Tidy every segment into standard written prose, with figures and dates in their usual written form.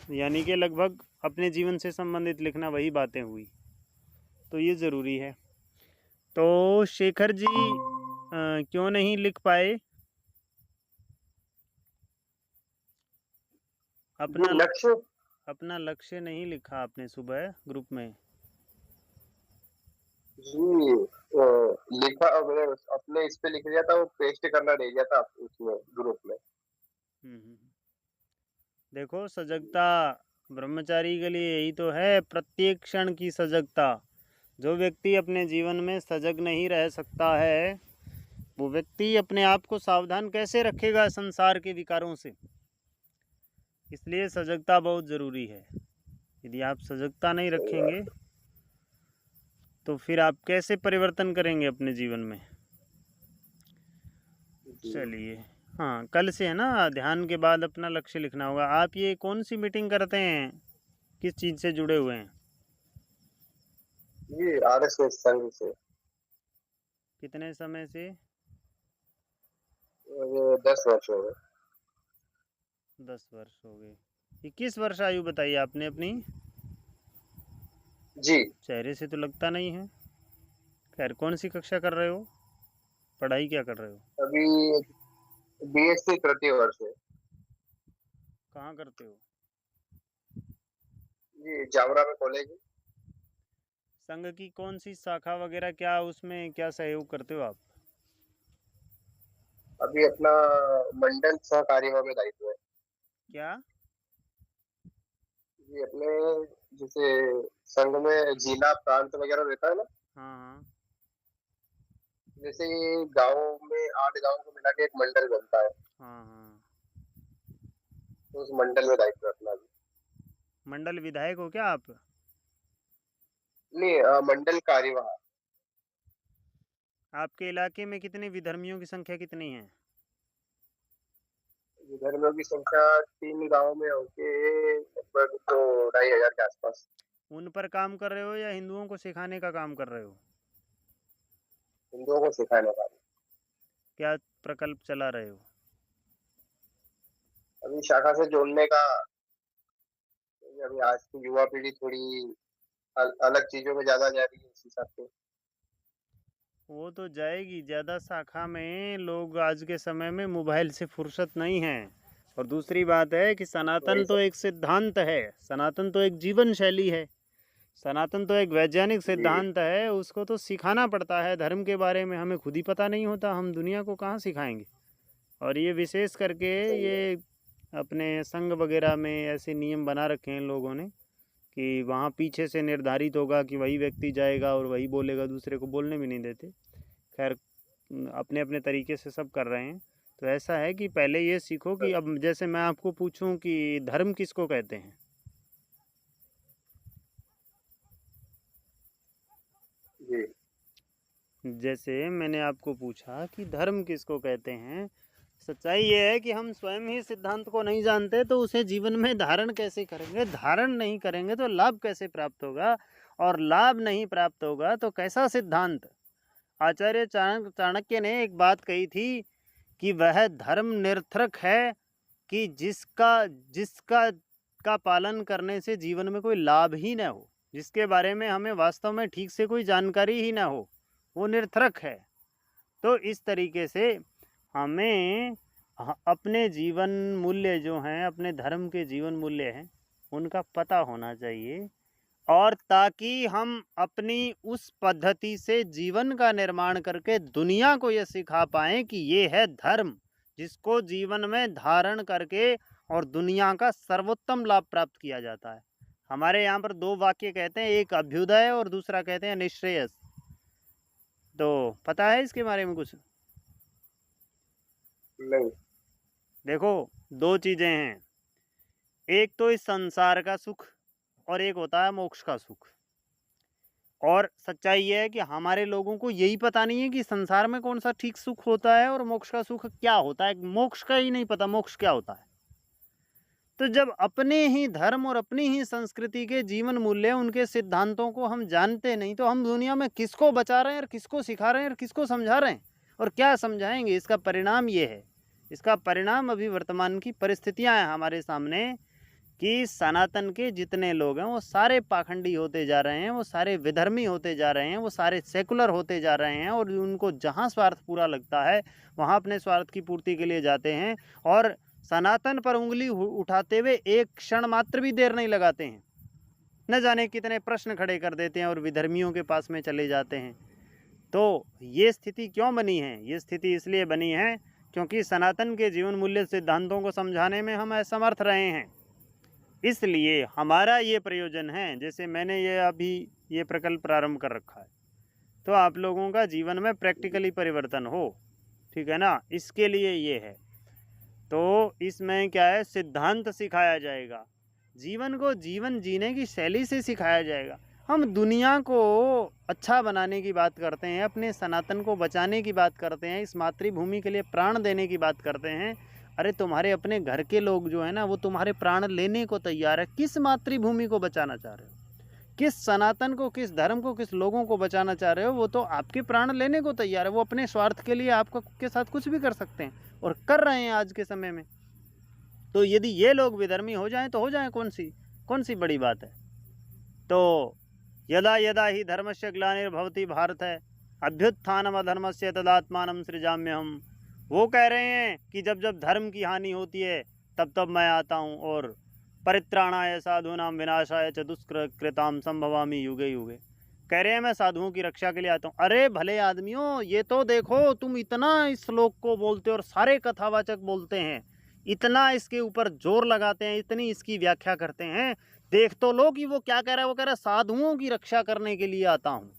यानी कि लगभग अपने जीवन से संबंधित लिखना, वही बातें हुई, तो ये ज़रूरी है। तो शेखर जी क्यों नहीं लिख पाए? अपना लक्ष्य नहीं लिखा आपने सुबह ग्रुप में? जी लिखा, मैंने अपने इस पे लिख दिया था, वो पेस्ट करना रह गया था उसमें ग्रुप में। देखो, सजगता ब्रह्मचारी के लिए यही तो है, प्रत्येक क्षण की सजगता। जो व्यक्ति अपने जीवन में सजग नहीं रह सकता है, वो व्यक्ति अपने आप को सावधान कैसे रखेगा संसार के विकारों से? इसलिए सजगता बहुत ज़रूरी है। यदि आप सजगता नहीं रखेंगे तो फिर आप कैसे परिवर्तन करेंगे अपने जीवन में? चलिए, हाँ, कल से है ना, ध्यान के बाद अपना लक्ष्य लिखना होगा। आप ये कौन सी मीटिंग करते हैं, किस चीज़ से जुड़े हुए हैं? ये आरएसएस संघ से। कितने समय से? ये 10 वर्ष हो गए। 10 वर्ष हो गए। 21 वर्ष आयु बताई आपने अपनी? जी। चेहरे से तो लगता नहीं है। खैर, कौन सी कक्षा कर रहे हो, पढ़ाई क्या कर रहे हो? अभी बीएससी तृतीय वर्ष है। कहाँ करते हो? जी, जावरा में कॉलेज है। संघ की कौन सी शाखा वगैरह, क्या उसमें क्या सहयोग करते हो आप? अभी अपना मंडल सहकार्य में दायित्व है। क्या? जी, अपने जैसे संघ में जिला प्रांत वगैरह रहता है ना, हाँ हाँ। जैसे गाँव में 8 गाँव को मिला के एक मंडल बनता है, हाँ हाँ। तो उस मंडल में दायित्व है अपना भी। मंडल विधायक हो क्या आप? नहीं, मंडल कार्यवाह। आपके इलाके में कितने विधर्मियों की संख्या कितनी है? विधर्मियों की संख्या 3 गाँव में होके लगभग तो 2,500 के आसपास। उन पर काम कर रहे हो या हिंदुओं को सिखाने का काम कर रहे हो? हिंदुओं को सिखाने का। क्या प्रकल्प चला रहे हो? अभी शाखा से जोड़ने का। अभी आज की युवा पीढ़ी थोड़ी अलग चीजों में ज्यादा जा रही है, इस हिसाब से। वो तो जाएगी ज़्यादा, शाखा में लोग आज के समय में मोबाइल से फुर्सत नहीं है। और दूसरी बात है कि सनातन वही तो सब। एक सिद्धांत है, सनातन तो एक जीवन शैली है, सनातन तो एक वैज्ञानिक जी। सिद्धांत है, उसको तो सिखाना पड़ता है। धर्म के बारे में हमें खुद ही पता नहीं होता, हम दुनिया को कहाँ सिखाएंगे? और ये विशेष करके सही है। ये अपने संघ वगैरह में ऐसे नियम बना रखे हैं लोगों ने कि वहाँ पीछे से निर्धारित होगा कि वही व्यक्ति जाएगा और वही बोलेगा, दूसरे को बोलने भी नहीं देते। खैर, अपने अपने तरीके से सब कर रहे हैं। तो ऐसा है कि पहले ये सीखो कि अब जैसे मैं आपको पूछूं कि धर्म किसको कहते हैं? जी। जैसे मैंने आपको पूछा कि धर्म किसको कहते हैं, सच्चाई ये है कि हम स्वयं ही सिद्धांत को नहीं जानते, तो उसे जीवन में धारण कैसे करेंगे? धारण नहीं करेंगे तो लाभ कैसे प्राप्त होगा? और लाभ नहीं प्राप्त होगा तो कैसा सिद्धांत? आचार्य चाणक्य ने एक बात कही थी कि वह धर्म निरर्थक है कि जिसका जिसका का पालन करने से जीवन में कोई लाभ ही न हो, जिसके बारे में हमें वास्तव में ठीक से कोई जानकारी ही ना हो, वो निरर्थक है। तो इस तरीके से हमें अपने जीवन मूल्य जो हैं, अपने धर्म के जीवन मूल्य हैं, उनका पता होना चाहिए, और ताकि हम अपनी उस पद्धति से जीवन का निर्माण करके दुनिया को ये सिखा पाएँ कि ये है धर्म, जिसको जीवन में धारण करके और दुनिया का सर्वोत्तम लाभ प्राप्त किया जाता है। हमारे यहाँ पर 2 वाक्य कहते हैं, एक अभ्युदय और दूसरा कहते हैं निश्रेयस। तो पता है इसके बारे में कुछ? नहीं। देखो, 2 चीज़ें हैं, एक तो इस संसार का सुख और एक होता है मोक्ष का सुख। और सच्चाई ये है कि हमारे लोगों को यही पता नहीं है कि संसार में कौन सा ठीक सुख होता है और मोक्ष का सुख क्या होता है। मोक्ष का ही नहीं पता, मोक्ष क्या होता है। तो जब अपने ही धर्म और अपनी ही संस्कृति के जीवन मूल्य, उनके सिद्धांतों को हम जानते नहीं, तो हम दुनिया में किसको बचा रहे हैं और किसको सिखा रहे हैं और किसको समझा रहे हैं और क्या समझाएंगे? इसका परिणाम ये है, इसका परिणाम अभी वर्तमान की परिस्थितियां हैं हमारे सामने कि सनातन के जितने लोग हैं वो सारे पाखंडी होते जा रहे हैं, वो सारे विधर्मी होते जा रहे हैं, वो सारे सेकुलर होते जा रहे हैं और उनको जहाँ स्वार्थ पूरा लगता है वहाँ अपने स्वार्थ की पूर्ति के लिए जाते हैं और सनातन पर उंगली उठाते हुए एक क्षण मात्र भी देर नहीं लगाते हैं। न जाने कितने प्रश्न खड़े कर देते हैं और विधर्मियों के पास में चले जाते हैं। तो ये स्थिति क्यों बनी है? ये स्थिति इसलिए बनी है क्योंकि सनातन के जीवन मूल्य सिद्धांतों को समझाने में हम असमर्थ रहे हैं। इसलिए हमारा ये प्रयोजन है, जैसे मैंने अभी ये प्रकल्प प्रारंभ कर रखा है, तो आप लोगों का जीवन में प्रैक्टिकली परिवर्तन हो, ठीक है ना, इसके लिए ये है। तो इसमें क्या है, सिद्धांत सिखाया जाएगा, जीवन को जीवन जीने की शैली से सिखाया जाएगा। हम दुनिया को अच्छा बनाने की बात करते हैं, अपने सनातन को बचाने की बात करते हैं, इस मातृभूमि के लिए प्राण देने की बात करते हैं। अरे तुम्हारे अपने घर के लोग जो है ना वो तुम्हारे प्राण लेने को तैयार है। किस मातृभूमि को बचाना चाह रहे हो, किस सनातन को, किस धर्म को, किस लोगों को बचाना चाह रहे हो, वो तो आपके प्राण लेने को तैयार है। वो अपने स्वार्थ के लिए आपका के साथ कुछ भी कर सकते हैं और कर रहे हैं आज के समय में। तो यदि ये लोग विधर्मी हो जाएं तो हो जाएं, कौन सी बड़ी बात है। तो यदा यदा ही धर्मस्य ग्लानिर्भवति भारत है अभ्युत्थानम अधर्मस्य तदात्मानं सृजाम्यहम्। वो कह रहे हैं कि जब जब धर्म की हानि होती है तब तब मैं आता हूँ और परित्राणाय साधूनां विनाशाय च दुष्कृतां संभवामि युगे युगे। कह रहे हैं मैं साधुओं की रक्षा के लिए आता हूँ। अरे भले आदमियों, ये तो देखो, तुम इतना इस श्लोक को बोलते हो और सारे कथावाचक बोलते हैं, इतना इसके ऊपर जोर लगाते हैं, इतनी इसकी व्याख्या करते हैं, देख तो लो कि वो क्या कह रहा है। वो कह रहा है साधुओं की रक्षा करने के लिए आता हूँ।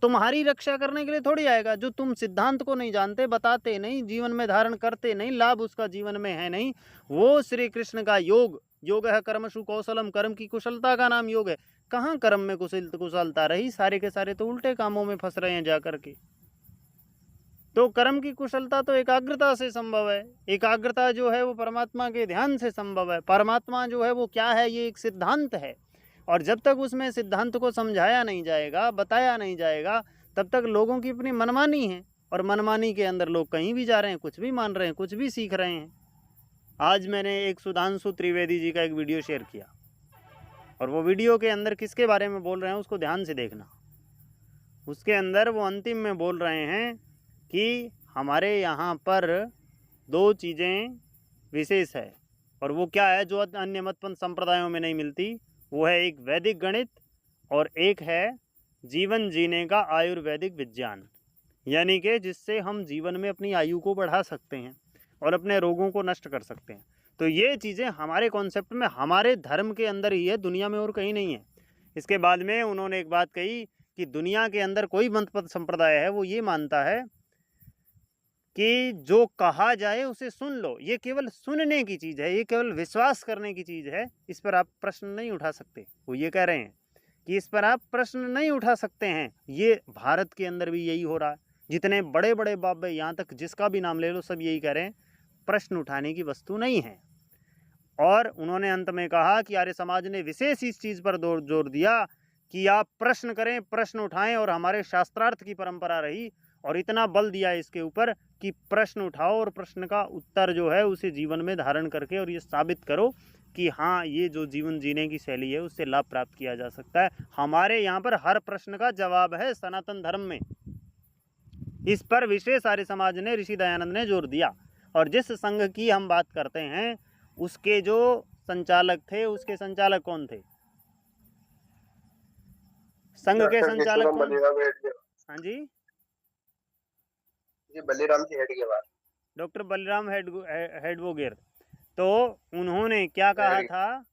तुम्हारी रक्षा करने के लिए थोड़ी आएगा। जो तुम सिद्धांत को नहीं जानते, बताते नहीं, जीवन में धारण करते नहीं, लाभ उसका जीवन में है नहीं, वो श्री कृष्ण का योग है कर्मसु कौशलम, कर्म की कुशलता का नाम योग है। कहाँ कर्म में कुशलता रही, सारे के सारे तो उल्टे कामों में फंस रहे हैं जाकर के। तो कर्म की कुशलता तो एकाग्रता से संभव है। एकाग्रता जो है वो परमात्मा के ध्यान से संभव है। परमात्मा जो है वो क्या है, ये एक सिद्धांत है। और जब तक उसमें सिद्धांत को समझाया नहीं जाएगा, बताया नहीं जाएगा, तब तक लोगों की अपनी मनमानी है। और मनमानी के अंदर लोग कहीं भी जा रहे हैं, कुछ भी मान रहे हैं, कुछ भी सीख रहे हैं। आज मैंने एक सुधांशु त्रिवेदी जी का एक वीडियो शेयर किया और वो वीडियो के अंदर किसके बारे में बोल रहे हैं उसको ध्यान से देखना। उसके अंदर वो अंतिम में बोल रहे हैं कि हमारे यहाँ पर दो चीज़ें विशेष है और वो क्या है जो अन्य मतपंथ संप्रदायों में नहीं मिलती। वो है एक वैदिक गणित और एक है जीवन जीने का आयुर्वेदिक विज्ञान, यानी कि जिससे हम जीवन में अपनी आयु को बढ़ा सकते हैं और अपने रोगों को नष्ट कर सकते हैं। तो ये चीज़ें हमारे कॉन्सेप्ट में, हमारे धर्म के अंदर ही है, दुनिया में और कहीं नहीं है। इसके बाद में उन्होंने एक बात कही कि दुनिया के अंदर कोई मतपंथ संप्रदाय है वो ये मानता है कि जो कहा जाए उसे सुन लो। ये केवल सुनने की चीज़ है, ये केवल विश्वास करने की चीज़ है, इस पर आप प्रश्न नहीं उठा सकते। वो ये कह रहे हैं कि इस पर आप प्रश्न नहीं उठा सकते हैं। ये भारत के अंदर भी यही हो रहा है। जितने बड़े बड़े बाबे, यहाँ तक जिसका भी नाम ले लो, सब यही कह रहे हैं, प्रश्न उठाने की वस्तु नहीं है। और उन्होंने अंत में कहा कि आर्य समाज ने विशेष इस चीज़ पर जोर दिया कि आप प्रश्न करें, प्रश्न उठाएं, और हमारे शास्त्रार्थ की परंपरा रही और इतना बल दिया इसके ऊपर कि प्रश्न उठाओ और प्रश्न का उत्तर जो है उसे जीवन में धारण करके और ये साबित करो कि हाँ, ये जो जीवन जीने की शैली है उससे लाभ प्राप्त किया जा सकता है। हमारे यहाँ पर हर प्रश्न का जवाब है सनातन धर्म में। इस पर विशेष आर्य समाज ने, ऋषि दयानंद ने जोर दिया। और जिस संघ की हम बात करते हैं उसके जो संचालक थे, उसके संचालक कौन थे? संघ के संचालक कौन? हाँ जी, बलिराम जी हेडगेवार, डॉक्टर बलिराम हेडगेवार। तो उन्होंने क्या कहा था?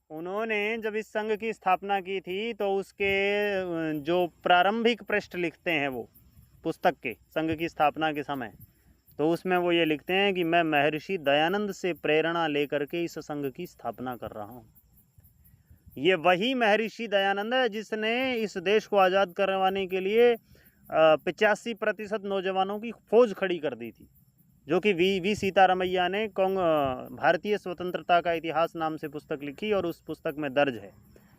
उन्होंने जब इस संघ की स्थापना की थी तो उसके जो प्रारंभिक पृष्ठ लिखते हैं वो पुस्तक के, संघ की स्थापना के समय, तो उसमें वो ये लिखते हैं कि मैं महर्षि दयानंद से प्रेरणा लेकर के इस संघ की स्थापना कर रहा हूँ। ये वही महर्षि दयानंद है जिसने इस देश को आज़ाद करवाने के लिए 85% नौजवानों की फौज खड़ी कर दी थी, जो कि वी सीतारामैया ने भारतीय स्वतंत्रता का इतिहास नाम से पुस्तक लिखी और उस पुस्तक में दर्ज है।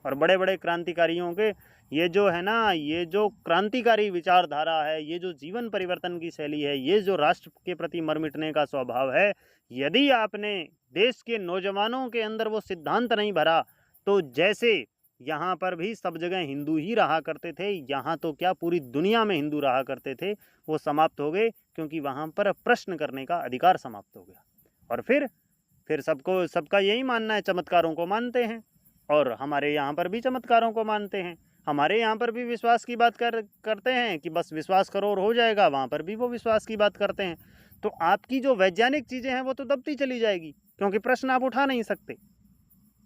और बड़े बड़े क्रांतिकारियों के ये जो है ना, ये जो क्रांतिकारी विचारधारा है, ये जो जीवन परिवर्तन की शैली है, ये जो राष्ट्र के प्रति मर मिटने का स्वभाव है, यदि आपने देश के नौजवानों के अंदर वो सिद्धांत नहीं भरा, तो जैसे यहाँ पर भी सब जगह हिंदू ही रहा करते थे, यहाँ तो क्या पूरी दुनिया में हिंदू रहा करते थे, वो समाप्त हो गए, क्योंकि वहाँ पर प्रश्न करने का अधिकार समाप्त हो गया। और फिर सबका यही मानना है, चमत्कारों को मानते हैं, और हमारे यहाँ पर भी चमत्कारों को मानते हैं। हमारे यहाँ पर भी विश्वास की बात करते हैं कि बस विश्वास करो और हो जाएगा, वहाँ पर भी वो विश्वास की बात करते हैं। तो आपकी जो वैज्ञानिक चीज़ें हैं वो तो दबती चली जाएगी, क्योंकि प्रश्न आप उठा नहीं सकते।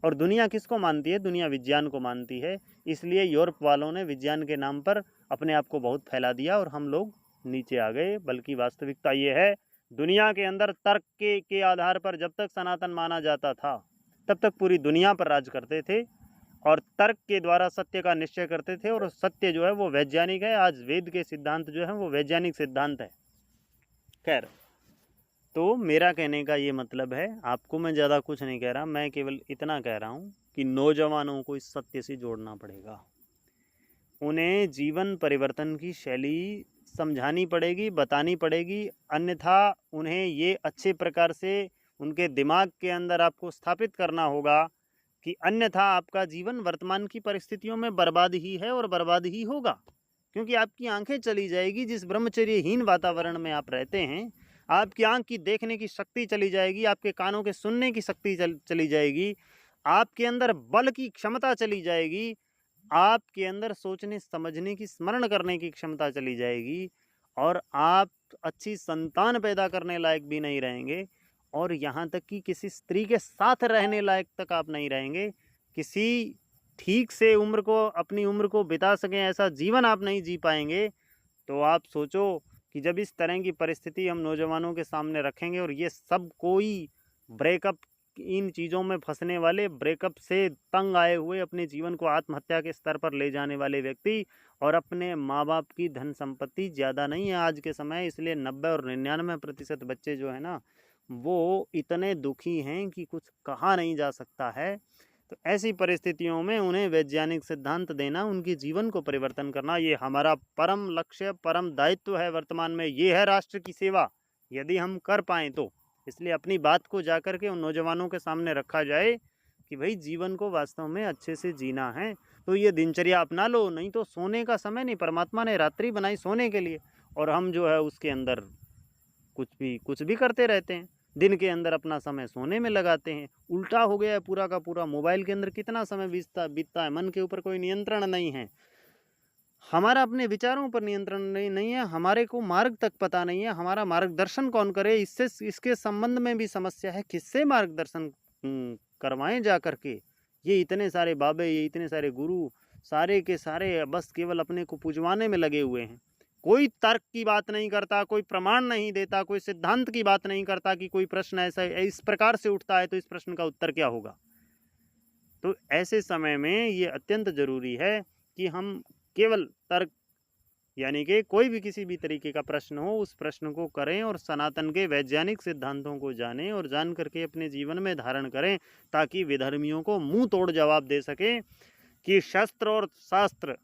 और दुनिया किसको मानती है? दुनिया विज्ञान को मानती है। इसलिए यूरोप वालों ने विज्ञान के नाम पर अपने आप को बहुत फैला दिया और हम लोग नीचे आ गए। बल्कि वास्तविकता ये है, दुनिया के अंदर तर्क के आधार पर जब तक सनातन माना जाता था, तब तक पूरी दुनिया पर राज करते थे और तर्क के द्वारा सत्य का निश्चय करते थे। और सत्य जो है वो वैज्ञानिक है। आज वेद के सिद्धांत जो है वो वैज्ञानिक सिद्धांत है। खैर, तो मेरा कहने का ये मतलब है, आपको मैं ज़्यादा कुछ नहीं कह रहा, मैं केवल इतना कह रहा हूँ कि नौजवानों को इस सत्य से जोड़ना पड़ेगा। उन्हें जीवन परिवर्तन की शैली समझानी पड़ेगी, बतानी पड़ेगी। अन्यथा उन्हें ये अच्छे प्रकार से उनके दिमाग के अंदर आपको स्थापित करना होगा कि अन्यथा आपका जीवन वर्तमान की परिस्थितियों में बर्बाद ही है और बर्बाद ही होगा। क्योंकि आपकी आंखें चली जाएगी, जिस ब्रह्मचर्यहीन वातावरण में आप रहते हैं, आपकी आंख की देखने की शक्ति चली जाएगी, आपके कानों के सुनने की शक्ति चली जाएगी, आपके अंदर बल की क्षमता चली जाएगी, आपके अंदर सोचने समझने की, स्मरण करने की क्षमता चली जाएगी, और आप अच्छी संतान पैदा करने लायक भी नहीं रहेंगे। और यहाँ तक कि किसी स्त्री के साथ रहने लायक तक आप नहीं रहेंगे। किसी ठीक से अपनी उम्र को बिता सकें ऐसा जीवन आप नहीं जी पाएंगे। तो आप सोचो कि जब इस तरह की परिस्थिति हम नौजवानों के सामने रखेंगे, और ये सब कोई ब्रेकअप, इन चीज़ों में फंसने वाले, ब्रेकअप से तंग आए हुए, अपने जीवन को आत्महत्या के स्तर पर ले जाने वाले व्यक्ति, और अपने माँ बाप की धन संपत्ति ज़्यादा नहीं है आज के समय, इसलिए 90 और 99% बच्चे जो है ना, वो इतने दुखी हैं कि कुछ कहा नहीं जा सकता है। तो ऐसी परिस्थितियों में उन्हें वैज्ञानिक सिद्धांत देना, उनके जीवन को परिवर्तन करना, ये हमारा परम लक्ष्य, परम दायित्व है। वर्तमान में ये है राष्ट्र की सेवा, यदि हम कर पाएँ तो। इसलिए अपनी बात को जाकर के उन नौजवानों के सामने रखा जाए कि भाई जीवन को वास्तव में अच्छे से जीना है, तो ये दिनचर्या अपना लो। नहीं तो सोने का समय नहीं, परमात्मा ने रात्रि बनाई सोने के लिए, और हम जो है उसके अंदर कुछ भी करते रहते हैं। दिन के अंदर अपना समय सोने में लगाते हैं। उल्टा हो गया है पूरा का पूरा। मोबाइल के अंदर कितना समय बीतता है, मन के ऊपर कोई नियंत्रण नहीं है, हमारा अपने विचारों पर नियंत्रण नहीं है, हमारे को मार्ग तक पता नहीं है, हमारा मार्गदर्शन कौन करे, इसके संबंध में भी समस्या है। किससे मार्गदर्शन करवाएं जा करके? ये इतने सारे बाबे, ये इतने सारे गुरु, सारे के सारे बस केवल अपने को पुजवाने में लगे हुए हैं। कोई तर्क की बात नहीं करता, कोई प्रमाण नहीं देता, कोई सिद्धांत की बात नहीं करता कि कोई प्रश्न ऐसा इस प्रकार से उठता है तो इस प्रश्न का उत्तर क्या होगा। तो ऐसे समय में ये अत्यंत जरूरी है कि हम केवल तर्क, यानी कि कोई भी किसी भी तरीके का प्रश्न हो, उस प्रश्न को करें और सनातन के वैज्ञानिक सिद्धांतों को जानें, और जान करके अपने जीवन में धारण करें, ताकि विधर्मियों को मुंह तोड़ जवाब दे सकें कि शस्त्र और शास्त्र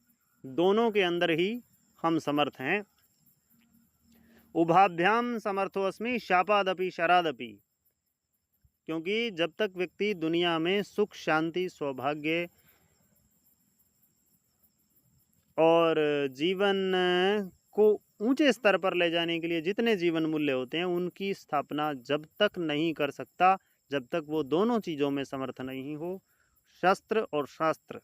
दोनों के अंदर ही हम समर्थ हैं। उभाभ्याम समर्थोऽस्मि शापादपि शरादपि। क्योंकि जब तक व्यक्ति दुनिया में सुख, शांति, सौभाग्य और जीवन को ऊंचे स्तर पर ले जाने के लिए जितने जीवन मूल्य होते हैं, उनकी स्थापना जब तक नहीं कर सकता, जब तक वो दोनों चीज़ों में समर्थ नहीं हो, शस्त्र और शास्त्र।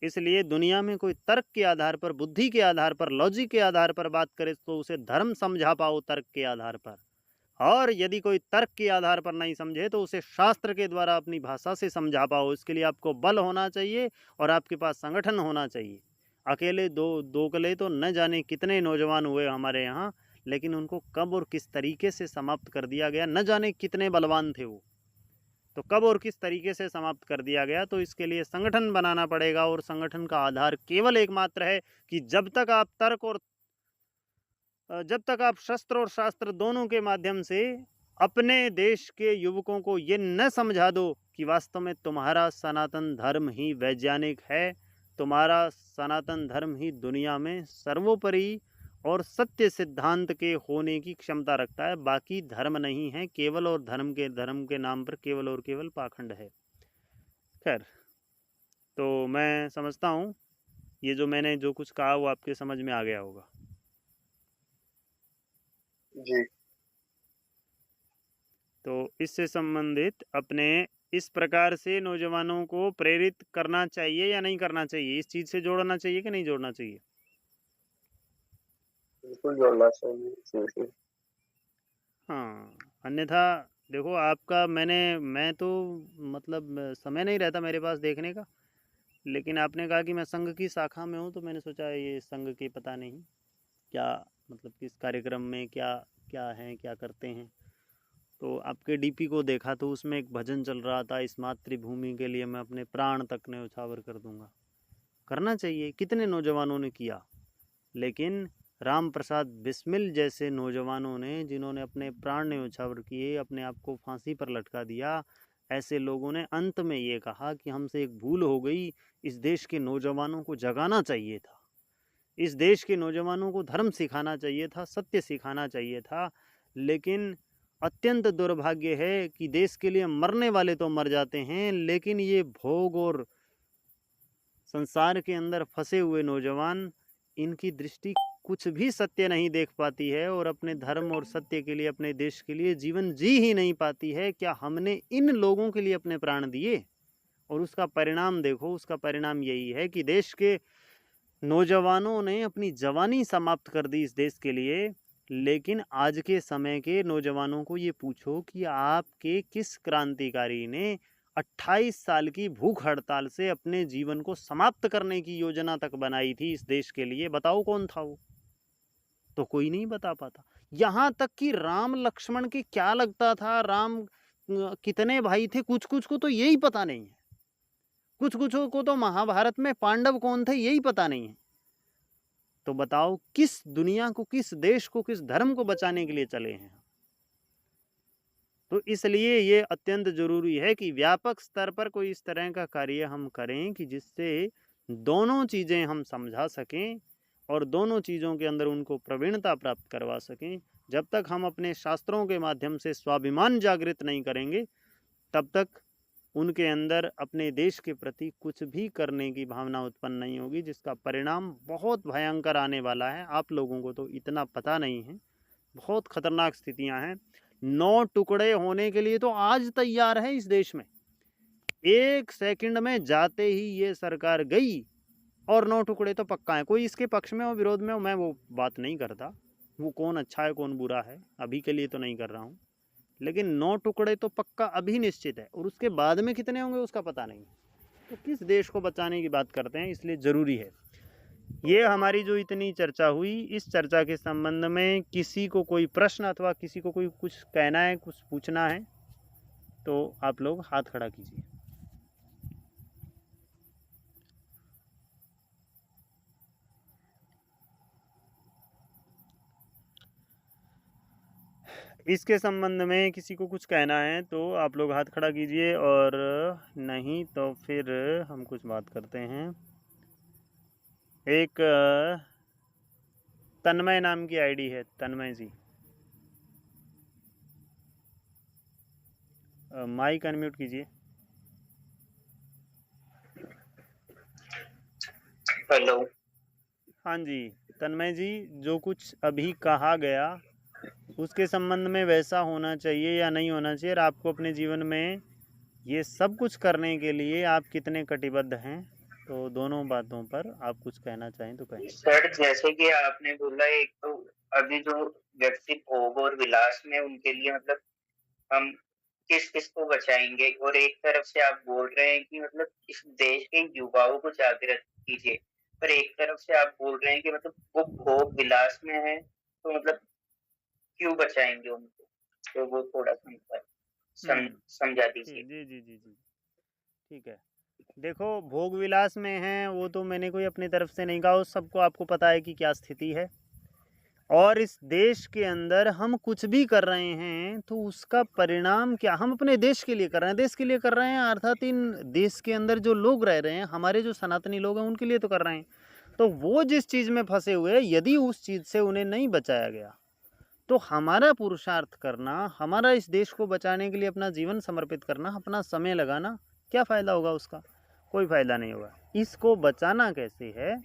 इसलिए दुनिया में कोई तर्क के आधार पर, बुद्धि के आधार पर, लॉजिक के आधार पर बात करे तो उसे धर्म समझा पाओ तर्क के आधार पर। और यदि कोई तर्क के आधार पर नहीं समझे तो उसे शास्त्र के द्वारा अपनी भाषा से समझा पाओ। इसके लिए आपको बल होना चाहिए और आपके पास संगठन होना चाहिए। अकेले दो कले तो न जाने कितने नौजवान हुए हमारे यहाँ, लेकिन उनको कब और किस तरीके से समाप्त कर दिया गया, न जाने कितने बलवान थे वो, तो कब और किस तरीके से समाप्त कर दिया गया। तो इसके लिए संगठन बनाना पड़ेगा, और संगठन का आधार केवल एकमात्र है कि जब तक आप शस्त्र और शास्त्र दोनों के माध्यम से अपने देश के युवकों को ये न समझा दो कि वास्तव में तुम्हारा सनातन धर्म ही वैज्ञानिक है, तुम्हारा सनातन धर्म ही दुनिया में सर्वोपरि और सत्य सिद्धांत के होने की क्षमता रखता है, बाकी धर्म नहीं है केवल, और धर्म के नाम पर केवल और केवल पाखंड है। खैर, तो मैं समझता हूँ ये जो मैंने जो कुछ कहा वो आपके समझ में आ गया होगा। जी। तो इससे संबंधित अपने इस प्रकार से नौजवानों को प्रेरित करना चाहिए या नहीं करना चाहिए, इस चीज़ से जोड़ना चाहिए कि नहीं जोड़ना चाहिए? बिल्कुल जोड़ना चाहिए इसी से। हाँ, अन्यथा देखो आपका मैं तो मतलब समय नहीं रहता मेरे पास देखने का, लेकिन आपने कहा कि मैं संघ की शाखा में हूँ, तो मैंने सोचा ये संघ के पता नहीं क्या मतलब किस कार्यक्रम में क्या क्या हैं, क्या करते हैं। तो आपके डीपी को देखा तो उसमें एक भजन चल रहा था, इस मातृभूमि के लिए मैं अपने प्राण तक न्यौछावर कर दूंगा। करना चाहिए, कितने नौजवानों ने किया, लेकिन राम प्रसाद बिस्मिल जैसे नौजवानों ने, जिन्होंने अपने प्राण न्यौछावर किए, अपने आप को फांसी पर लटका दिया, ऐसे लोगों ने अंत में ये कहा कि हमसे एक भूल हो गई, इस देश के नौजवानों को जगाना चाहिए था, इस देश के नौजवानों को धर्म सिखाना चाहिए था, सत्य सिखाना चाहिए था। लेकिन अत्यंत दुर्भाग्य है कि देश के लिए मरने वाले तो मर जाते हैं, लेकिन ये भोग और संसार के अंदर फंसे हुए नौजवान, इनकी दृष्टि कुछ भी सत्य नहीं देख पाती है और अपने धर्म और सत्य के लिए, अपने देश के लिए जीवन जी ही नहीं पाती है। क्या हमने इन लोगों के लिए अपने प्राण दिए? और उसका परिणाम देखो, उसका परिणाम यही है कि देश के नौजवानों ने अपनी जवानी समाप्त कर दी इस देश के लिए। लेकिन आज के समय के नौजवानों को ये पूछो कि आपके किस क्रांतिकारी ने 28 साल की भूख हड़ताल से अपने जीवन को समाप्त करने की योजना तक बनाई थी इस देश के लिए, बताओ कौन था वो? तो कोई नहीं बता पाता। यहाँ तक कि राम लक्ष्मण के क्या लगता था, राम कितने भाई थे, कुछ कुछ को तो यही पता नहीं है, कुछ कुछ को तो महाभारत में पांडव कौन थे यही पता नहीं है। तो बताओ किस दुनिया को, किस देश को, किस धर्म को बचाने के लिए चले हैं? तो इसलिए ये अत्यंत जरूरी है कि व्यापक स्तर पर कोई इस तरह का कार्य हम करें कि जिससे दोनों चीज़ें हम समझा सकें और दोनों चीज़ों के अंदर उनको प्रवीणता प्राप्त करवा सकें। जब तक हम अपने शास्त्रों के माध्यम से स्वाभिमान जागृत नहीं करेंगे, तब तक उनके अंदर अपने देश के प्रति कुछ भी करने की भावना उत्पन्न नहीं होगी, जिसका परिणाम बहुत भयंकर आने वाला है। आप लोगों को तो इतना पता नहीं है, बहुत खतरनाक स्थितियां हैं। 9 टुकड़े होने के लिए तो आज तैयार है इस देश में। 1 सेकंड में जाते ही ये सरकार गई और 9 टुकड़े तो पक्का है। कोई इसके पक्ष में और विरोध में हो, मैं वो बात नहीं करता, वो कौन अच्छा है कौन बुरा है अभी के लिए तो नहीं कर रहा हूँ, लेकिन 9 टुकड़े तो पक्का अभी निश्चित है, और उसके बाद में कितने होंगे उसका पता नहीं। तो किस देश को बचाने की बात करते हैं, इसलिए ज़रूरी है ये हमारी जो इतनी चर्चा हुई। इस चर्चा के संबंध में किसी को कोई प्रश्न अथवा किसी को कोई कुछ कहना है, कुछ पूछना है, तो आप लोग हाथ खड़ा कीजिए। इसके संबंध में किसी को कुछ कहना है तो आप लोग हाथ खड़ा कीजिए, और नहीं तो फिर हम कुछ बात करते हैं। एक तन्मय नाम की आईडी है, तन्मय जी, माइक अनम्यूट कीजिए। हेलो। हाँ जी, तन्मय जी, जो कुछ अभी कहा गया उसके संबंध में वैसा होना चाहिए या नहीं होना चाहिए, और आपको अपने जीवन में ये सब कुछ करने के लिए आप कितने कटिबद्ध हैं, तो दोनों बातों पर आप कुछ कहना चाहें तो कहें। सर, जैसे कि आपने बोला, एक तो अभी जो व्यक्ति भोग और विलास में, उनके लिए मतलब हम किस किस को बचाएंगे, और एक तरफ से आप बोल रहे हैं कि मतलब इस देश के युवाओं को जागृत कीजिए, पर एक तरफ से आप बोल रहे हैं कि मतलब वो भोग विलास में है, तो मतलब क्यों बचाएंगे उनको? तो वो थोड़ा समझा दीजिए। जी जी जी जी, ठीक है। देखो, भोग विलास में हैं वो तो मैंने कोई अपनी तरफ से नहीं कहा, उस सबको आपको पता है कि क्या स्थिति है, और इस देश के अंदर हम कुछ भी कर रहे हैं तो उसका परिणाम क्या, हम अपने देश के लिए कर रहे हैं, देश के लिए कर रहे हैं, अर्थात इन देश के अंदर जो लोग रह रहे हैं, हमारे जो सनातनी लोग हैं उनके लिए तो कर रहे हैं। तो वो जिस चीज़ में फंसे हुए हैं, यदि उस चीज़ से उन्हें नहीं बचाया गया, तो हमारा पुरुषार्थ करना, हमारा इस देश को बचाने के लिए अपना जीवन समर्पित करना, अपना समय लगाना, क्या फ़ायदा होगा उसका? कोई फ़ायदा नहीं होगा। इसको बचाना कैसे है,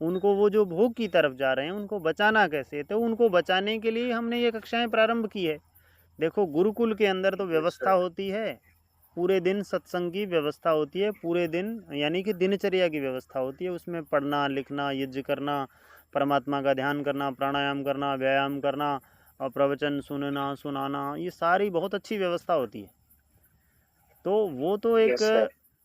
उनको, वो जो भोग की तरफ जा रहे हैं उनको बचाना कैसे है, तो उनको बचाने के लिए हमने ये कक्षाएं प्रारंभ की है। देखो, गुरुकुल के अंदर तो व्यवस्था होती है, पूरे दिन सत्संग की व्यवस्था होती है, पूरे दिन यानी कि दिनचर्या की व्यवस्था होती है, उसमें पढ़ना लिखना, यज्ञ करना, परमात्मा का ध्यान करना, प्राणायाम करना, व्यायाम करना और प्रवचन सुनना सुनाना, ये सारी बहुत अच्छी व्यवस्था होती है। तो वो तो एक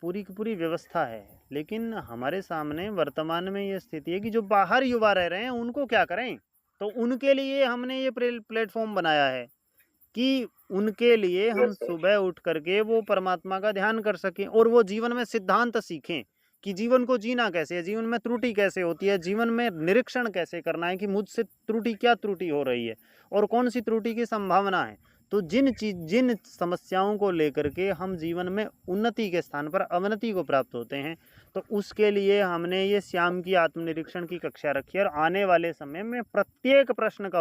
पूरी की पूरी व्यवस्था है। लेकिन हमारे सामने वर्तमान में ये स्थिति है कि जो बाहर युवा रह रहे हैं उनको क्या करें, तो उनके लिए हमने ये प्लेटफॉर्म बनाया है कि उनके लिए हम सुबह उठ करके वो परमात्मा का ध्यान कर सकें और वो जीवन में सिद्धांत सीखें कि जीवन को जीना कैसे है, जीवन में त्रुटि कैसे होती है, जीवन में निरीक्षण कैसे करना है कि मुझसे क्या त्रुटि हो रही है और कौन सी त्रुटि की संभावना है। तो जिन समस्याओं को लेकर के हम जीवन में उन्नति के स्थान पर अवनति को प्राप्त होते हैं, तो उसके लिए हमने ये श्याम की आत्मनिरीक्षण की कक्षा रखी है और आने वाले समय में प्रत्येक प्रश्न का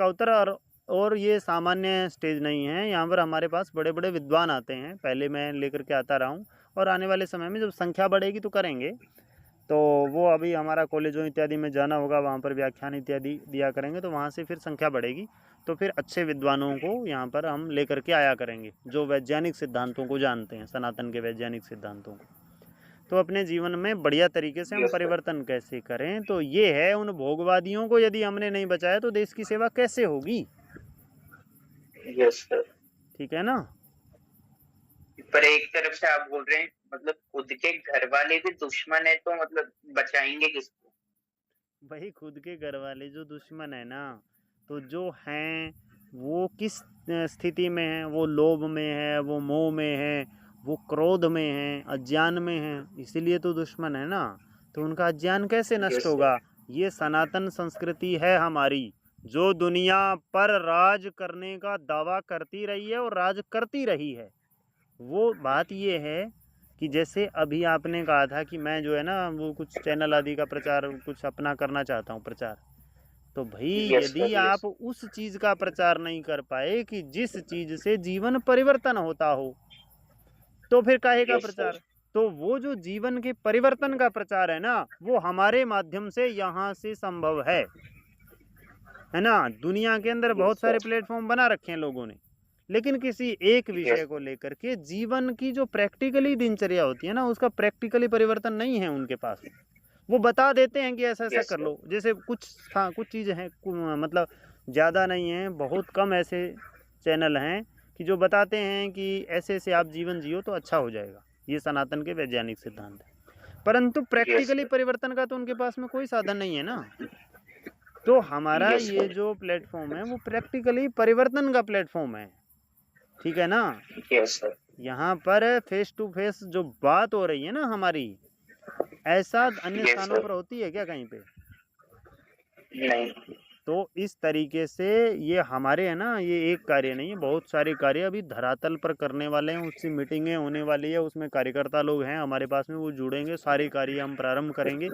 उत्तर और ये सामान्य स्टेज नहीं है, यहाँ पर हमारे पास बड़े बड़े विद्वान आते हैं, पहले मैं लेकर के आता रहा हूँ और आने वाले समय में जब संख्या बढ़ेगी तो करेंगे। तो वो अभी हमारा कॉलेजों इत्यादि में जाना होगा, वहाँ पर व्याख्यान इत्यादि दिया करेंगे, तो वहाँ से फिर संख्या बढ़ेगी, तो फिर अच्छे विद्वानों को यहाँ पर हम लेकर के आया करेंगे जो वैज्ञानिक सिद्धांतों को जानते हैं, सनातन के वैज्ञानिक सिद्धांतों को। तो अपने जीवन में बढ़िया तरीके से हम परिवर्तन कैसे करें, तो ये है, उन भोगवादियों को यदि हमने नहीं बचाया तो देश की सेवा कैसे होगी। ठीक है ना। पर एक तरफ से आप बोल रहे हैं मतलब खुद के घर वाले भी दुश्मन है, तो मतलब बचाएंगे किसको? भाई, खुद के घर वाले जो दुश्मन है ना, तो जो हैं वो किस स्थिति में है, वो लोभ में है, वो मोह में है, वो क्रोध में है, अज्ञान में है, इसीलिए तो दुश्मन है ना। तो उनका अज्ञान कैसे नष्ट होगा? ये सनातन संस्कृति है हमारी, जो दुनिया पर राज करने का दावा करती रही है और राज करती रही है। वो बात ये है कि जैसे अभी आपने कहा था कि मैं जो है ना वो कुछ चैनल आदि का प्रचार कुछ अपना करना चाहता हूँ प्रचार, तो भाई यदि आप उस चीज़ का प्रचार नहीं कर पाए कि जिस चीज़ से जीवन परिवर्तन होता हो, तो फिर काहे का प्रचार? तो वो जो जीवन के परिवर्तन का प्रचार है ना, वो हमारे माध्यम से यहाँ से संभव है ना। दुनिया के अंदर बहुत सारे प्लेटफॉर्म बना रखे हैं लोगों ने, लेकिन किसी एक विषय को लेकर के जीवन की जो प्रैक्टिकली दिनचर्या होती है ना, उसका प्रैक्टिकली परिवर्तन नहीं है उनके पास। वो बता देते हैं कि ऐसा ऐसा कर लो, जैसे कुछ चीज़ें हैं, मतलब ज़्यादा नहीं है, बहुत कम ऐसे चैनल हैं कि जो बताते हैं कि ऐसे ऐसे आप जीवन जियो तो अच्छा हो जाएगा। ये सनातन के वैज्ञानिक सिद्धांत है, परंतु प्रैक्टिकली परिवर्तन का तो उनके पास में कोई साधन नहीं है ना। तो हमारा ये जो प्लेटफॉर्म है वो प्रैक्टिकली परिवर्तन का प्लेटफॉर्म है, ठीक है ना। यहाँ पर फेस टू फेस जो बात हो रही है ना हमारी, ऐसा अन्य स्थानों पर होती है क्या कहीं पे? नहीं। तो इस तरीके से ये हमारे है ना, ये एक कार्य नहीं है, बहुत सारे कार्य अभी धरातल पर करने वाले हैं, उसकी मीटिंगें होने वाली है, उसमें कार्यकर्ता लोग हैं हमारे पास में, वो जुड़ेंगे, सारे कार्य हम प्रारंभ करेंगे।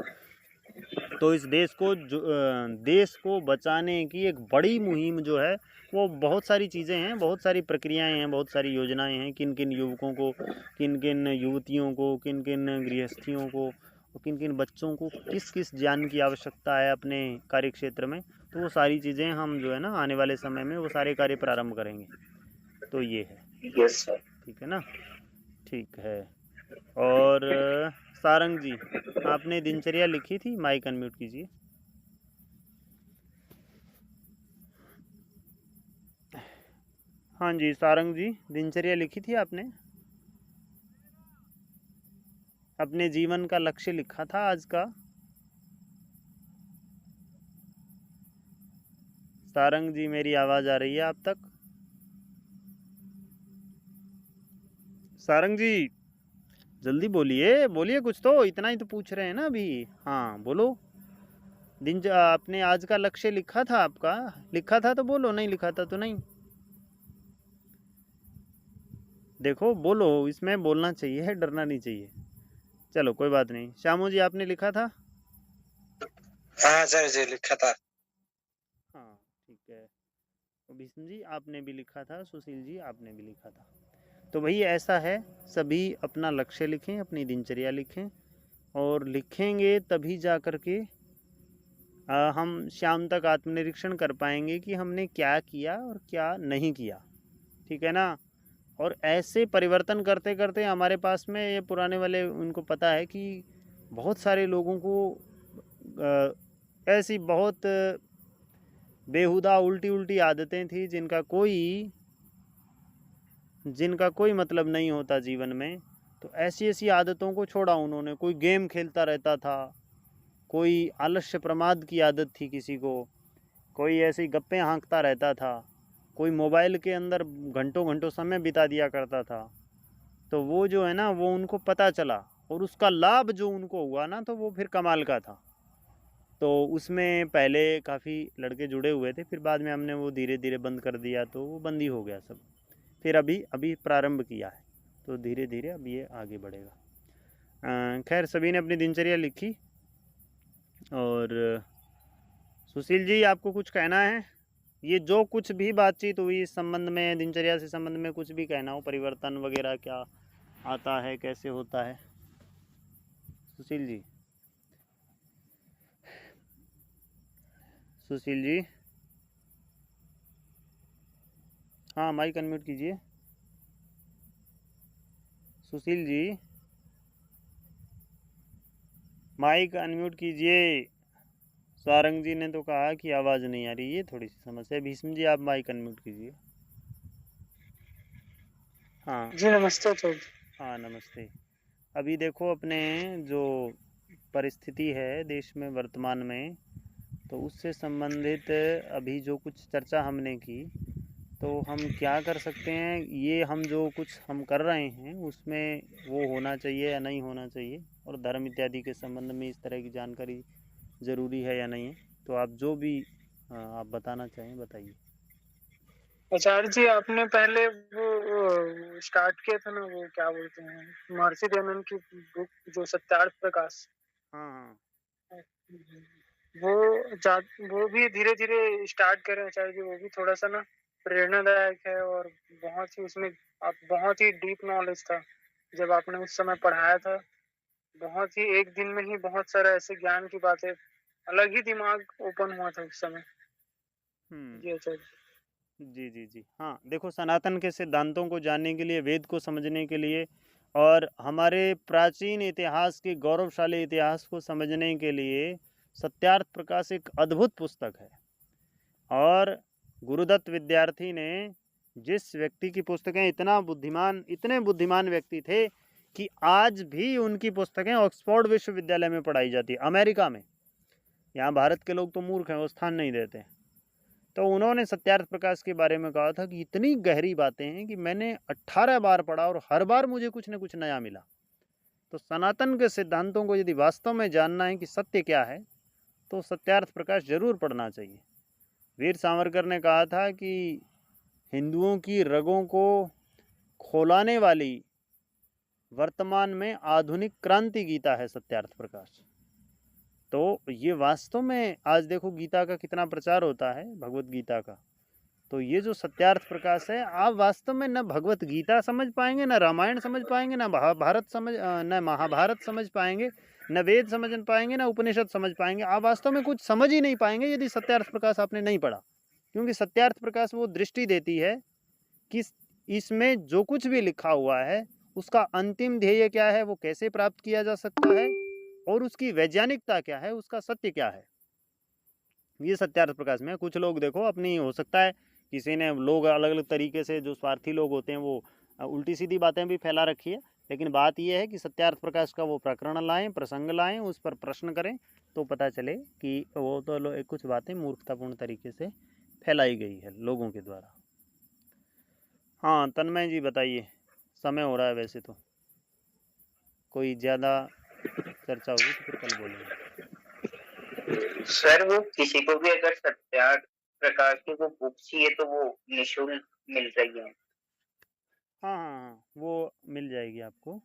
तो इस देश को बचाने की एक बड़ी मुहिम जो है, वो बहुत सारी चीज़ें हैं, बहुत सारी प्रक्रियाएं हैं, बहुत सारी योजनाएं हैं, किन किन युवकों को, किन किन युवतियों को, किन किन गृहस्थियों को, किन किन बच्चों को किस किस ज्ञान की आवश्यकता है अपने कार्य क्षेत्र में। तो वो सारी चीज़ें हम जो है ना आने वाले समय में वो सारे कार्य प्रारंभ करेंगे। तो ये है। ठीक है ना। ठीक है। और सारंग जी, आपने दिनचर्या लिखी थी? माइक अनम्यूट कीजिए। हाँ जी सारंग जी, दिनचर्या लिखी थी आपने? अपने जीवन का लक्ष्य लिखा था आज का? सारंग जी, मेरी आवाज़ आ रही है आप तक? सारंग जी जल्दी बोलिए, बोलिए कुछ तो, इतना ही तो पूछ रहे हैं ना अभी। हाँ बोलो। आपने आज का लक्ष्य लिखा था आपका? लिखा था तो बोलो, नहीं लिखा था तो नहीं। देखो बोलो, इसमें बोलना चाहिए, डरना नहीं चाहिए। चलो कोई बात नहीं। श्यामू जी आपने लिखा था? हाँ सर जी लिखा था। हाँ ठीक है। तो भीष्म जी आपने भी लिखा था, सुशील जी आपने भी लिखा था। तो भाई ऐसा है, सभी अपना लक्ष्य लिखें, अपनी दिनचर्या लिखें, और लिखेंगे तभी जा कर के हम शाम तक आत्मनिरीक्षण कर पाएंगे कि हमने क्या किया और क्या नहीं किया। ठीक है ना? और ऐसे परिवर्तन करते करते हमारे पास में ये पुराने वाले उनको पता है कि बहुत सारे लोगों को ऐसी बहुत बेहुदा उल्टी उल्टी आदतें थी जिनका कोई मतलब नहीं होता जीवन में। तो ऐसी ऐसी आदतों को छोड़ा उन्होंने। कोई गेम खेलता रहता था, कोई आलस्य प्रमाद की आदत थी किसी को, कोई ऐसी गप्पे हाँकता रहता था, कोई मोबाइल के अंदर घंटों घंटों समय बिता दिया करता था। तो वो जो है ना, वो उनको पता चला, और उसका लाभ जो उनको हुआ ना, तो वो फिर कमाल का था। तो उसमें पहले काफ़ी लड़के जुड़े हुए थे, फिर बाद में हमने वो धीरे धीरे बंद कर दिया, तो वो बंद ही हो गया सब। फिर अभी अभी प्रारंभ किया है, तो धीरे धीरे अब ये आगे बढ़ेगा। खैर सभी ने अपनी दिनचर्या लिखी। और सुशील जी आपको कुछ कहना है? ये जो कुछ भी बातचीत हुई इस संबंध में, दिनचर्या से संबंध में कुछ भी कहना हो, परिवर्तन वगैरह क्या आता है, कैसे होता है? सुशील जी, सुशील जी, हाँ माइक अनम्यूट कीजिए। सुशील जी माइक अनम्यूट कीजिए। सारंग जी ने तो कहा कि आवाज़ नहीं आ रही, ये थोड़ी सी समस्या है। भीष्म जी आप माइक अनम्यूट कीजिए। हाँ जी नमस्ते सर। हाँ नमस्ते। अभी देखो अपने जो परिस्थिति है देश में वर्तमान में, तो उससे संबंधित अभी जो कुछ चर्चा हमने की, तो हम क्या कर सकते हैं, ये हम जो कुछ हम कर रहे हैं उसमें वो होना चाहिए या नहीं होना चाहिए, और धर्म इत्यादि के संबंध में इस तरह की जानकारी ज़रूरी है या नहीं है। तो आप जो भी आप बताना चाहें बताइए। आचार्य जी आपने पहले वो स्टार्ट किया था ना, वो क्या बोलते हैं महर्षि दयानंद की बुक जो सत्यार्थ प्रकाश। हाँ हाँ वो वो भी धीरे धीरे स्टार्ट करें आचार्य जी। वो भी थोड़ा सा ना प्रेरणादायक है, और बहुत ही उसमें आप बहुत ही डीप नॉलेज था जब आपने उस समय पढ़ाया था। बहुत ही एक दिन में ही बहुत सारा ऐसे ज्ञान की बातें, अलग ही दिमाग ओपन हुआ था उस समय। जी आचार्य। जी जी जी। हाँ देखो, सनातन के सिद्धांतों को जानने के लिए, वेद को समझने के लिए, और हमारे प्राचीन इतिहास के गौरवशाली इतिहास को समझने के लिए सत्यार्थ प्रकाश एक अद्भुत पुस्तक है। और गुरुदत्त विद्यार्थी ने, जिस व्यक्ति की पुस्तकें, इतने बुद्धिमान व्यक्ति थे कि आज भी उनकी पुस्तकें ऑक्सफोर्ड विश्वविद्यालय में पढ़ाई जाती है, अमेरिका में। यहाँ भारत के लोग तो मूर्ख हैं, वो स्थान नहीं देते। तो उन्होंने सत्यार्थ प्रकाश के बारे में कहा था कि इतनी गहरी बातें हैं कि मैंने 18 बार पढ़ा और हर बार मुझे कुछ न कुछ नया मिला। तो सनातन के सिद्धांतों को यदि वास्तव में जानना है कि सत्य क्या है, तो सत्यार्थ प्रकाश जरूर पढ़ना चाहिए। वीर सावरकर ने कहा था कि हिंदुओं की रगों को खोलाने वाली वर्तमान में आधुनिक क्रांति गीता है सत्यार्थ प्रकाश। तो ये वास्तव में आज देखो गीता का कितना प्रचार होता है, भगवत गीता का। तो ये जो सत्यार्थ प्रकाश है, आप वास्तव में न भगवत गीता समझ पाएंगे, न रामायण समझ पाएंगे, न महाभारत समझ पाएंगे, न वेद समझ पाएंगे, न उपनिषद समझ पाएंगे। आप वास्तव में कुछ समझ ही नहीं पाएंगे यदि सत्यार्थ प्रकाश आपने नहीं पढ़ा। क्योंकि सत्यार्थ प्रकाश वो दृष्टि देती है कि इसमें जो कुछ भी लिखा हुआ है उसका अंतिम ध्येय क्या है, वो कैसे प्राप्त किया जा सकता है, और उसकी वैज्ञानिकता क्या है, उसका सत्य क्या है। ये सत्यार्थ प्रकाश में। कुछ लोग देखो अपनी, हो सकता है किसी ने, लोग अलग अलग तरीके से, जो स्वार्थी लोग होते हैं वो उल्टी सीधी बातें भी फैला रखी है। लेकिन बात यह है कि सत्यार्थ प्रकाश का वो प्रकरण लाएं, प्रसंग लाएं, उस पर प्रश्न करें, तो पता चले कि वो तो कुछ बातें मूर्खतापूर्ण तरीके से फैलाई गई है लोगों के द्वारा। हाँ तन्मय जी बताइए, समय हो रहा है वैसे तो, कोई ज़्यादा चर्चा होगी तो फिर कल बोलेंगे। सर वो किसी को भी अगर सत्यार्थ प्रकाश की वो बुक चाहिए तो वो निःशुल्क मिल रही है? हाँ हाँ हाँ, वो मिल जाएगी आपको।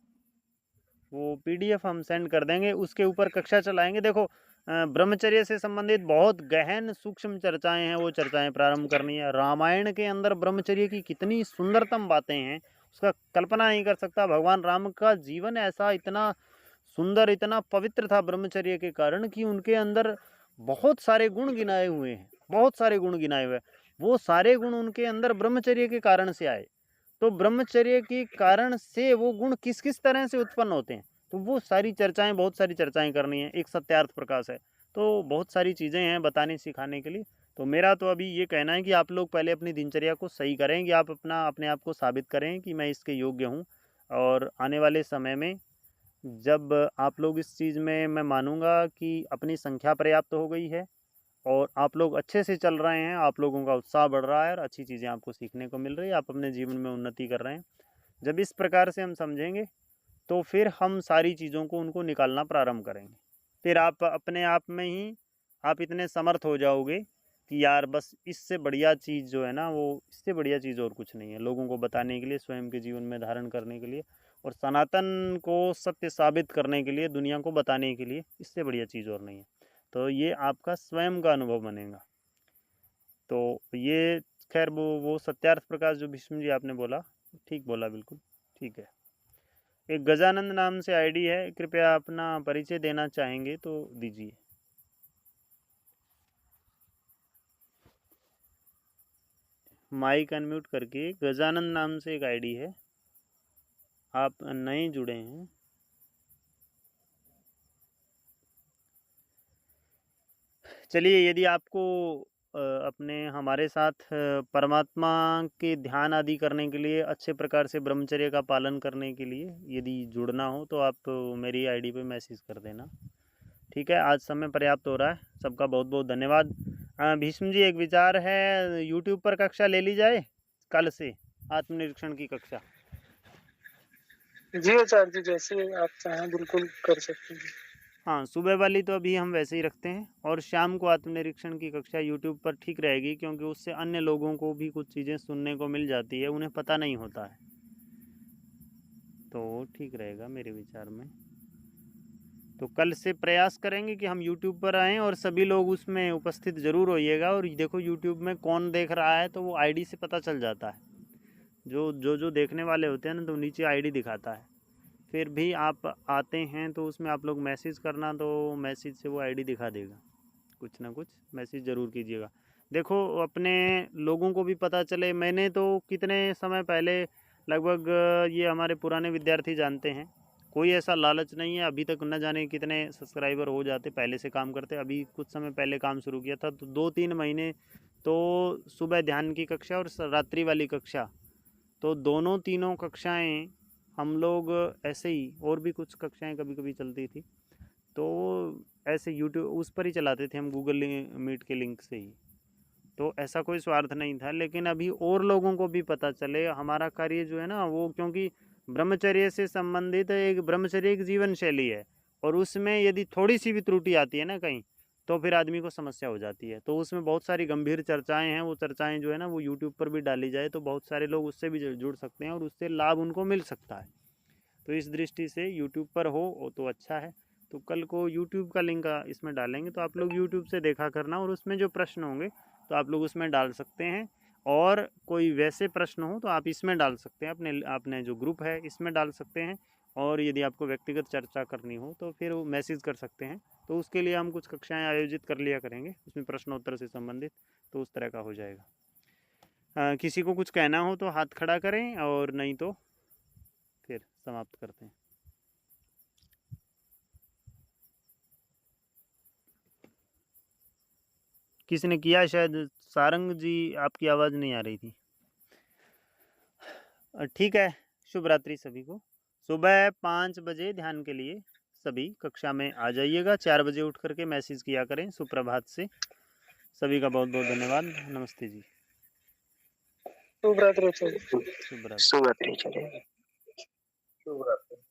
वो पीडीएफ हम सेंड कर देंगे, उसके ऊपर कक्षा चलाएंगे। देखो ब्रह्मचर्य से संबंधित बहुत गहन सूक्ष्म चर्चाएं हैं, वो चर्चाएं प्रारंभ करनी है। रामायण के अंदर ब्रह्मचर्य की कितनी सुंदरतम बातें हैं, उसका कल्पना नहीं कर सकता। भगवान राम का जीवन ऐसा इतना सुंदर, इतना पवित्र था ब्रह्मचर्य के कारण कि उनके अंदर बहुत सारे गुण गिनाए हुए हैं, बहुत सारे गुण गिनाए हुए हैं। वो सारे गुण उनके अंदर ब्रह्मचर्य के कारण से आए। तो ब्रह्मचर्य के कारण से वो गुण किस किस तरह से उत्पन्न होते हैं, तो वो सारी चर्चाएं, बहुत सारी चर्चाएं करनी है। एक सत्यार्थ प्रकाश है, तो बहुत सारी चीज़ें हैं बताने सिखाने के लिए। तो मेरा तो अभी ये कहना है कि आप लोग पहले अपनी दिनचर्या को सही करें, कि आप अपने आप को साबित करें कि मैं इसके योग्य हूँ। और आने वाले समय में जब आप लोग इस चीज़ में, मैं मानूंगा कि अपनी संख्या पर्याप्त हो गई है और आप लोग अच्छे से चल रहे हैं, आप लोगों का उत्साह बढ़ रहा है और अच्छी चीज़ें आपको सीखने को मिल रही है, आप अपने जीवन में उन्नति कर रहे हैं। जब इस प्रकार से हम समझेंगे तो फिर हम सारी चीज़ों को उनको निकालना प्रारंभ करेंगे। फिर आप अपने आप में ही आप इतने समर्थ हो जाओगे कि यार बस इससे बढ़िया चीज़ जो है ना, वो इससे बढ़िया चीज़ और कुछ नहीं है लोगों को बताने के लिए, स्वयं के जीवन में धारण करने के लिए और सनातन को सत्य साबित करने के लिए, दुनिया को बताने के लिए, इससे बढ़िया चीज़ और नहीं है। तो ये आपका स्वयं का अनुभव बनेगा। तो ये खैर वो सत्यार्थ प्रकाश जो भीष्म जी आपने बोला, ठीक बोला, बिल्कुल ठीक है। एक गजानंद नाम से आईडी है, कृपया अपना परिचय देना चाहेंगे तो दीजिए। माइक अनम्यूट करके। गजानंद नाम से एक आईडी है, आप नए जुड़े हैं। चलिए, यदि आपको अपने हमारे साथ परमात्मा के ध्यान आदि करने के लिए, अच्छे प्रकार से ब्रह्मचर्य का पालन करने के लिए यदि जुड़ना हो तो आप मेरी आईडी पे मैसेज कर देना। ठीक है, आज समय पर्याप्त हो रहा है। सबका बहुत बहुत धन्यवाद। भीष्म जी, एक विचार है, यूट्यूब पर कक्षा ले ली जाए कल से, आत्मनिरीक्षण की कक्षा। जी आचार्य जी, जैसे आप चाहें बिल्कुल कर सकते हैं। हाँ, सुबह वाली तो अभी हम वैसे ही रखते हैं और शाम को आत्मनिरीक्षण की कक्षा यूट्यूब पर ठीक रहेगी, क्योंकि उससे अन्य लोगों को भी कुछ चीज़ें सुनने को मिल जाती है, उन्हें पता नहीं होता है, तो ठीक रहेगा मेरे विचार में। तो कल से प्रयास करेंगे कि हम यूट्यूब पर आएँ और सभी लोग उसमें उपस्थित ज़रूर होइएगा। और देखो यूट्यूब में कौन देख रहा है तो वो आईडी से पता चल जाता है, जो देखने वाले होते हैं ना, तो नीचे आईडी दिखाता है। फिर भी आप आते हैं तो उसमें आप लोग मैसेज करना, तो मैसेज से वो आईडी दिखा देगा। कुछ ना कुछ मैसेज ज़रूर कीजिएगा। देखो, अपने लोगों को भी पता चले। मैंने तो कितने समय पहले, लगभग ये हमारे पुराने विद्यार्थी जानते हैं, कोई ऐसा लालच नहीं है। अभी तक न जाने कितने सब्सक्राइबर हो जाते, पहले से काम करते। अभी कुछ समय पहले काम शुरू किया था, तो 2-3 महीने तो सुबह ध्यान की कक्षा और रात्रि वाली कक्षा, तो दोनों तीनों कक्षाएं हम लोग ऐसे ही, और भी कुछ कक्षाएं कभी कभी चलती थी, तो ऐसे यूट्यूब उस पर ही चलाते थे हम, गूगल मीट के लिंक से ही। तो ऐसा कोई स्वार्थ नहीं था, लेकिन अभी और लोगों को भी पता चले हमारा कार्य जो है ना वो, क्योंकि ब्रह्मचर्य से संबंधित एक, ब्रह्मचर्य एक जीवन शैली है, और उसमें यदि थोड़ी सी भी त्रुटि आती है ना कहीं, तो फिर आदमी को समस्या हो जाती है। तो उसमें बहुत सारी गंभीर चर्चाएं हैं, वो चर्चाएं जो है ना वो यूट्यूब पर भी डाली जाए तो बहुत सारे लोग उससे भी जुड़ सकते हैं और उससे लाभ उनको मिल सकता है। तो इस दृष्टि से यूट्यूब पर हो तो अच्छा है। तो कल को यूट्यूब का लिंक इसमें डालेंगे, तो आप लोग यूट्यूब से देखा करना, और उसमें जो प्रश्न होंगे तो आप लोग उसमें डाल सकते हैं। और कोई वैसे प्रश्न हो तो आप इसमें डाल सकते हैं, अपने जो ग्रुप है इसमें डाल सकते हैं। और यदि आपको व्यक्तिगत चर्चा करनी हो तो फिर वो मैसेज कर सकते हैं। तो उसके लिए हम कुछ कक्षाएं आयोजित कर लिया करेंगे, उसमें प्रश्नोत्तर से संबंधित, तो उस तरह का हो जाएगा। किसी को कुछ कहना हो तो हाथ खड़ा करें, और नहीं तो फिर समाप्त करते हैं। किसी ने किया शायद, सारंग जी, आपकी आवाज़ नहीं आ रही थी। ठीक है, शुभ रात्रि सभी को। सुबह 5 बजे ध्यान के लिए सभी कक्षा में आ जाइएगा। 4 बजे उठ करके मैसेज किया करें सुप्रभात से। सभी का बहुत बहुत धन्यवाद। नमस्ते जी। शुभ रात्रि। शुभ रात्रि। शुभ रात्रि।